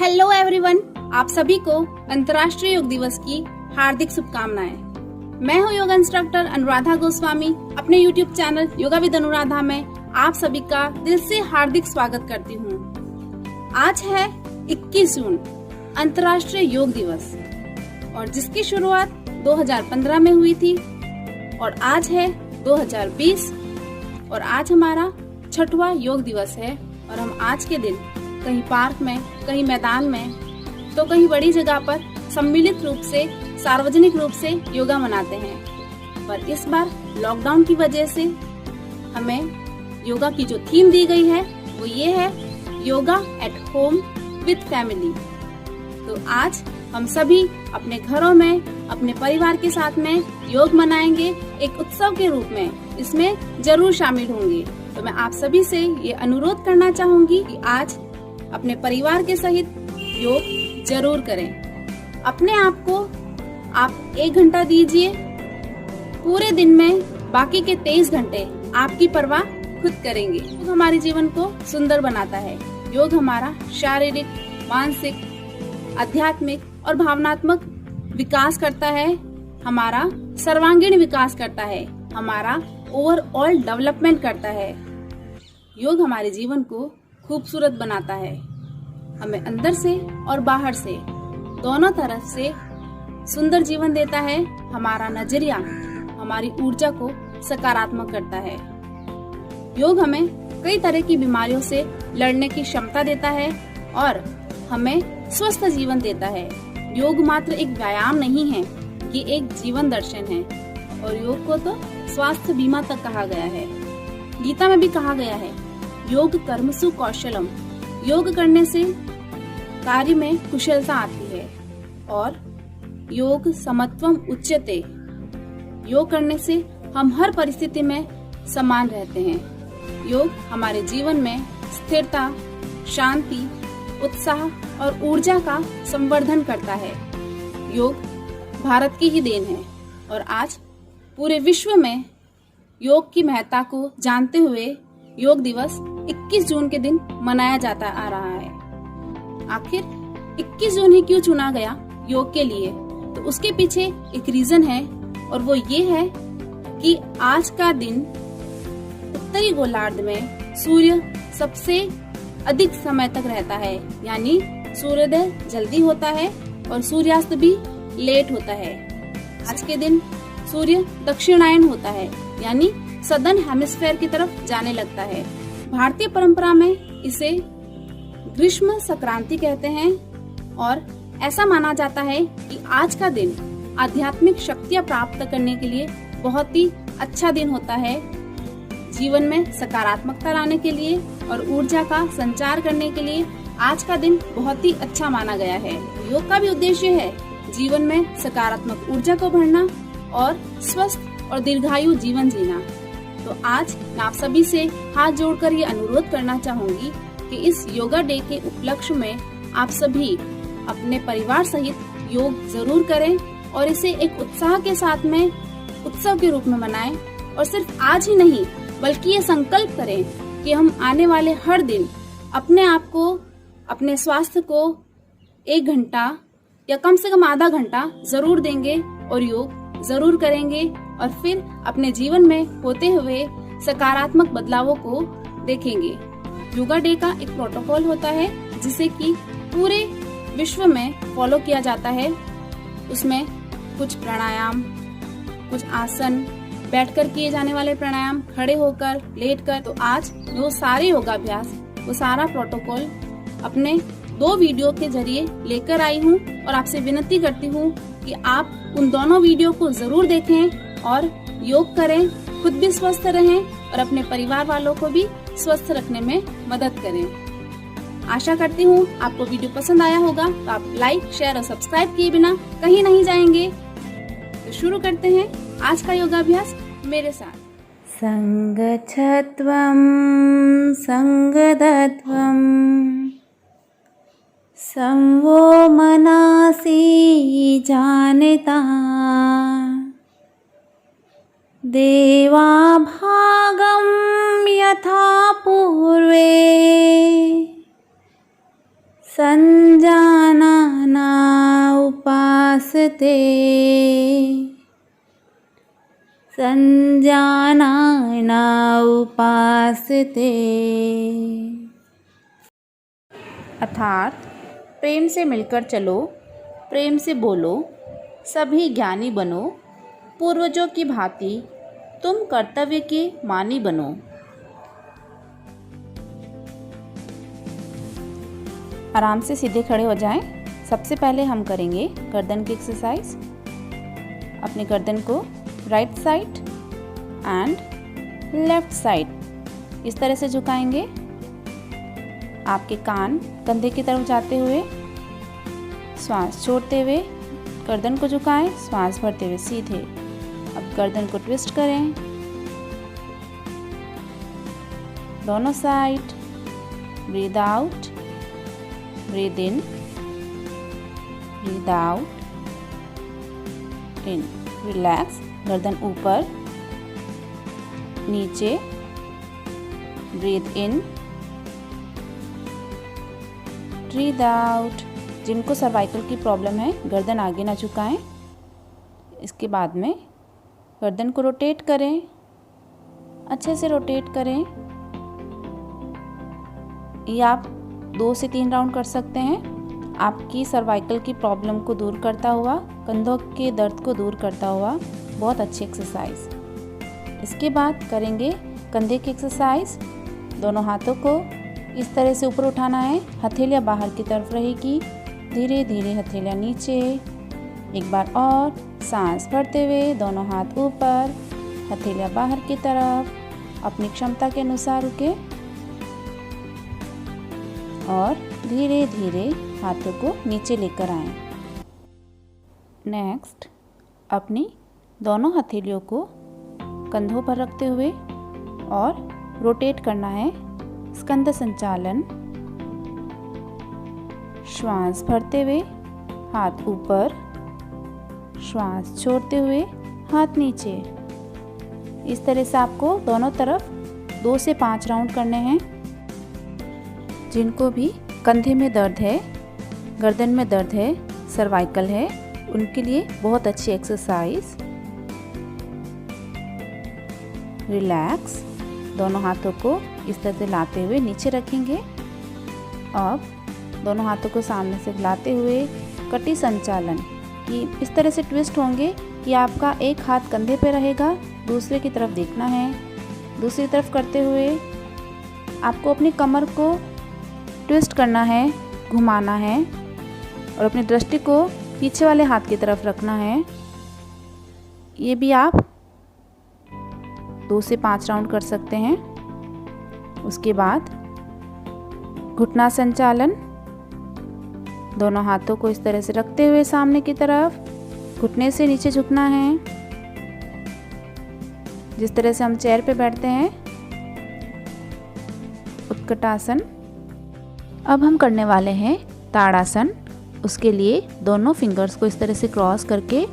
Hello everyone, आप सभी को अंतर्राष्ट्रीय योग दिवस की हार्दिक शुभकामनाएं। मैं हूं योगा इंस्ट्रक्टर अनुराधा गोस्वामी। अपने YouTube channel yoga with Anuradha में आप सभी का दिल से हार्दिक स्वागत करती हूं। आज है 21 जून, अंतर्राष्ट्रीय योग दिवस, और जिसकी शुरुआत 2015 में हुई थी और आज है 2020 और आज हमारा 6वां योग दिवस है। और हम आज के दिन कहीं पार्क में, कहीं मैदान में, तो कहीं बड़ी जगह पर सम्मिलित रूप से, सार्वजनिक रूप से योगा मनाते हैं। पर इस बार लॉकडाउन की वजह से हमें योगा की जो थीम दी गई है वो ये है, yoga at home with family. तो आज हम सभी अपने घरों में, अपने परिवार के साथ में योग मनाएंगे, एक उत्सव के रूप में इसमें जरूर शामिल होंगे। तो मैं आप सभी से ये अनुरोध करना चाहूंगी कि आज अपने परिवार के सहित योग जरूर करें। अपने आप को आप 1 घंटा दीजिए। पूरे दिन में बाकी के 23 घंटे आपकी परवाह खुद करेंगे। योग हमारे जीवन को सुंदर बनाता है। योग हमारा शारीरिक, मानसिक, आध्यात्मिक और भावनात्मक विकास करता है, हमारा सर्वांगीण विकास करता है, हमारा ओवरऑल डेवलपमेंट करता है। योग हमारे जीवन को खूबसूरत बनाता है, हमें अंदर से और बाहर से दोनों तरफ से सुंदर जीवन देता है। हमारा नजरिया, हमारी ऊर्जा को सकारात्मक करता है। योग हमें कई तरह की बीमारियों से लड़ने की क्षमता देता है और हमें स्वस्थ जीवन देता है। योग मात्र एक व्यायाम नहीं है, ये एक जीवन दर्शन है। और योग को तो स्वास्थ्य बीमा तक कहा गया है। गीता में भी कहा गया है, योग कर्मसु कौशलम। योग करने से कार्य में कुशलता आती है। और योग समत्वम उच्यते। योग करने से हम हर परिस्थिति में समान रहते हैं। योग हमारे जीवन में स्थिरता, शांति, उत्साह और ऊर्जा का संवर्धन करता है। योग भारत की ही देन है और आज पूरे विश्व में योग की महत्ता को जानते हुए योग दिवस 21 जून के दिन मनाया जाता आ रहा है। आखिर 21 जून ही क्यों चुना गया योग के लिए? तो उसके पीछे एक रीजन है और वो ये है कि आज का दिन उत्तरी गोलार्ध में सूर्य सबसे अधिक समय तक रहता है, यानी सूर्योदय जल्दी होता है और सूर्यास्त भी लेट होता है। आज के दिन सूर्य दक्षिणायन होता है, यानी सदर्न हेमिस्फेयर की तरफ जाने लगता है। भारतीय परंपरा में इसे ग्रीष्म संक्रांति कहते हैं और ऐसा माना जाता है कि आज का दिन आध्यात्मिक शक्तियां प्राप्त करने के लिए बहुत ही अच्छा दिन होता है। जीवन में सकारात्मकता लाने के लिए और ऊर्जा का संचार करने के लिए आज का दिन बहुत ही अच्छा माना गया है। योग का भी उद्देश्य है जीवन में सकारात्मक ऊर्जा को भरना और स्वस्थ और दीर्घायु जीवन जीना। तो आज मैं आप सभी से हाथ जोड़कर ये अनुरोध करना चाहूंगी कि इस योगा डे के उपलक्ष्य में आप सभी अपने परिवार सहित योग जरूर करें और इसे एक उत्साह के साथ में उत्सव के रूप में मनाएं। और सिर्फ आज ही नहीं, बल्कि ये संकल्प करें कि हम आने वाले हर दिन अपने आप को, अपने स्वास्थ्य को 1 घंटा या कम से कम आधा घंटा जरूर देंगे और योग जरूर करेंगे और फिर अपने जीवन में होते हुए सकारात्मक बदलावों को देखेंगे। योगा डे का एक प्रोटोकॉल होता है जिसे कि पूरे विश्व में फॉलो किया जाता है। उसमें कुछ प्राणायाम, कुछ आसन, बैठकर किए जाने वाले प्राणायाम, खड़े होकर, लेटकर। तो आज वो सारे योगाभ्यास, वो सारा प्रोटोकॉल अपने 2 वीडियो के जरिए लेकर आई हूँ और आपसे विनती करती हूँ कि आप उन दोनों वीडियो को जरूर देखें और योग करें, खुद भी स्वस्थ रहें और अपने परिवार वालों को भी स्वस्थ रखने में मदद करें। आशा करती हूँ आपको वीडियो पसंद आया होगा। तो आप लाइक, शेयर और सब्सक्राइब किए बिना कहीं नहीं जाएंगे। तो शुरू करते हैं आज का योगाभ्यास मेरे साथ। संगच्छत्वं संगदत्वं संवो मनासि जानता देवा भागं यथा पूर्वे संजानाना उपासते संजानाना उपासते। अर्थात प्रेम से मिलकर चलो, प्रेम से बोलो, सभी ज्ञानी बनो, पूर्वजों की भांति तुम कर्तव्य के मानी बनो। आराम से सीधे खड़े हो जाएं। सबसे पहले हम करेंगे गर्दन की एक्सरसाइज। अपने गर्दन को right side and left side इस तरह से झुकाएंगे। आपके कान कंधे की तरफ जाते हुए श्वास छोड़ते हुए गर्दन को झुकाएं, श्वास भरते हुए सीधे। अब गर्दन को ट्विस्ट करें, दोनों side. Breathe out, breathe in, breathe out, in. Relax, गर्दन ऊपर नीचे। Breathe in, breathe out. जिनको सर्वाइकल की प्रॉब्लम है गर्दन आगे ना झुकाएं। इसके बाद में गर्दन को रोटेट करें, अच्छे से रोटेट करें। ये आप 2 से 3 राउंड कर सकते हैं। आपकी सर्वाइकल की प्रॉब्लम को दूर करता हुआ, कंधों के दर्द को दूर करता हुआ बहुत अच्छी एक्सरसाइज। इसके बाद करेंगे कंधे की एक्सरसाइज। दोनों हाथों को इस तरह से ऊपर उठाना है, हथेलियाँ बाहर की तरफ रहेगी। धीरे धीरे हथेलियाँ नीचे। एक बार और, सांस भरते हुए दोनों हाथ ऊपर, हथेलियाँ बाहर की तरफ। अपनी क्षमता के अनुसार रुके और धीरे धीरे हाथों को नीचे लेकर आएं। नेक्स्ट, अपनी दोनों हथेलियों को कंधों पर रखते हुए और रोटेट करना है। स्कंद संचालन। श्वास भरते हुए हाथ ऊपर, श्वास छोड़ते हुए हाथ नीचे। इस तरह से आपको दोनों तरफ 2 से 5 राउंड करने हैं। जिनको भी कंधे में दर्द है, गर्दन में दर्द है, सर्वाइकल है, उनके लिए बहुत अच्छी एक्सरसाइज। रिलैक्स, दोनों हाथों को इस तरह से लाते हुए नीचे रखेंगे। अब दोनों हाथों को सामने से हिलाते हुए कटी संचालन कि इस तरह से ट्विस्ट होंगे कि आपका एक हाथ कंधे पे रहेगा, दूसरे की तरफ देखना है। दूसरी तरफ करते हुए आपको अपनी कमर को ट्विस्ट करना है, घुमाना है और अपनी दृष्टि को पीछे वाले हाथ की तरफ रखना है। ये भी आप 2 से 5 राउंड कर सकते हैं। उसके बाद घुटना संचालन। दोनों हाथों को इस तरह से रखते हुए सामने की तरफ घुटने से नीचे झुकना है, जिस तरह से हम चेयर पे बैठते हैं। उत्कटासन। अब हम करने वाले हैं ताड़ासन। उसके लिए दोनों फिंगर्स को इस तरह से क्रॉस करके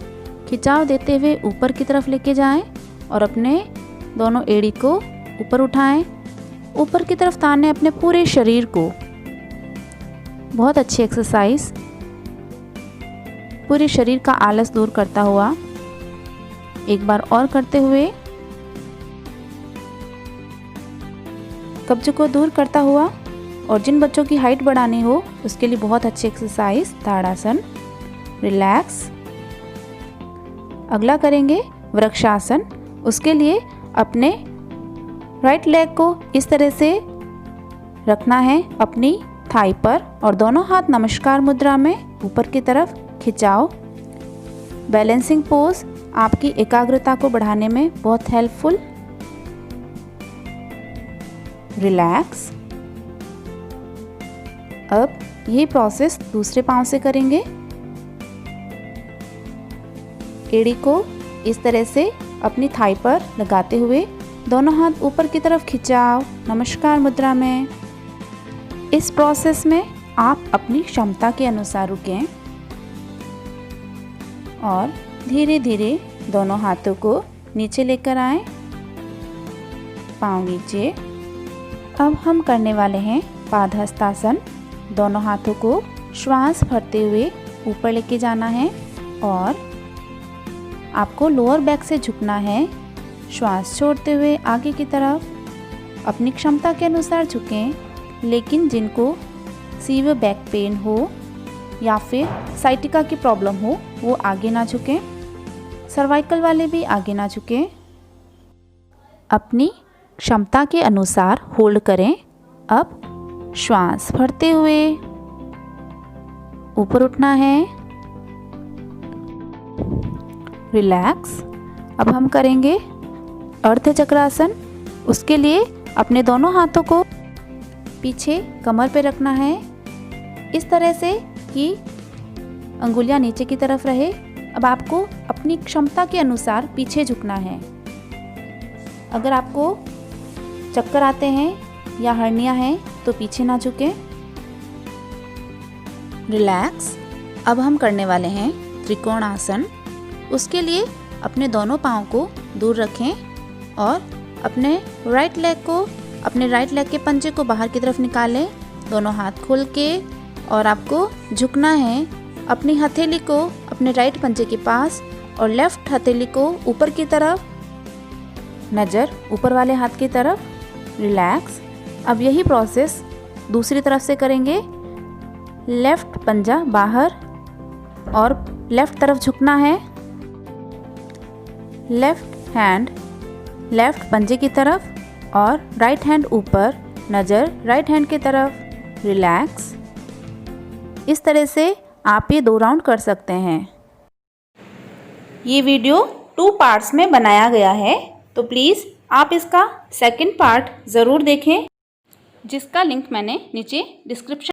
खिंचाव देते हुए ऊपर की तरफ लेके जाएं और अपने दोनों एड़ी को ऊपर उठाएं। ऊपर की तरफ ताने अपने पूरे शरीर को। बहुत अच्छी एक्सरसाइज, पूरे शरीर का आलस दूर करता हुआ। एक बार और करते हुए कब्ज को दूर करता हुआ। और जिन बच्चों की हाइट बढ़ानी हो उसके लिए बहुत अच्छी एक्सरसाइज ताड़ासन। रिलैक्स। अगला करेंगे वृक्षासन। उसके लिए अपने राइट लेग को इस तरह से रखना है अपनी थाई पर और दोनों हाथ नमस्कार मुद्रा में ऊपर की तरफ खिंचाओ। बैलेंसिंग पोज आपकी एकाग्रता को बढ़ाने में बहुत हेल्पफुल। रिलैक्स। अब ये प्रोसेस दूसरे पांव से करेंगे। एड़ी को इस तरह से अपनी थाई पर लगाते हुए दोनों हाथ ऊपर की तरफ खिंचाओ नमस्कार मुद्रा में। इस प्रोसेस में आप अपनी क्षमता के अनुसार रुकें और धीरे धीरे दोनों हाथों को नीचे लेकर आएं, पाँव नीचे। अब हम करने वाले हैं पादहस्तासन। दोनों हाथों को श्वास भरते हुए ऊपर लेके जाना है और आपको लोअर बैक से झुकना है। श्वास छोड़ते हुए आगे की तरफ अपनी क्षमता के अनुसार झुकें, लेकिन जिनको सीवियर बैक पेन हो या फिर साइटिका की प्रॉब्लम हो वो आगे ना झुकें। सर्वाइकल वाले भी आगे ना झुकें। अपनी क्षमता के अनुसार होल्ड करें। अब श्वास भरते हुए ऊपर उठना है। रिलैक्स। अब हम करेंगे अर्ध चक्रासन। उसके लिए अपने दोनों हाथों को पीछे कमर पे रखना है, इस तरह से कि अंगुलियां नीचे की तरफ रहे। अब आपको अपनी क्षमता के अनुसार पीछे झुकना है। अगर आपको चक्कर आते हैं या हर्निया है तो पीछे ना झुकें। रिलैक्स। अब हम करने वाले हैं त्रिकोण आसन। उसके लिए अपने दोनों पाँव को दूर रखें और अपने राइट लेग के पंजे को बाहर की तरफ निकालें। दोनों हाथ खोल के और आपको झुकना है। अपनी हथेली को अपने राइट पंजे के पास और लेफ्ट हथेली को ऊपर की तरफ, नज़र ऊपर वाले हाथ की तरफ। रिलैक्स। अब यही प्रोसेस दूसरी तरफ से करेंगे। लेफ्ट पंजा बाहर और लेफ्ट तरफ झुकना है। लेफ्ट हैंड लेफ्ट पंजे की तरफ और राइट हैंड ऊपर, नज़र राइट हैंड की तरफ। रिलैक्स। इस तरह से आप ये 2 राउंड कर सकते हैं। ये वीडियो 2 पार्ट्स में बनाया गया है, तो प्लीज़ आप इसका सेकंड पार्ट ज़रूर देखें, जिसका लिंक मैंने नीचे डिस्क्रिप्शन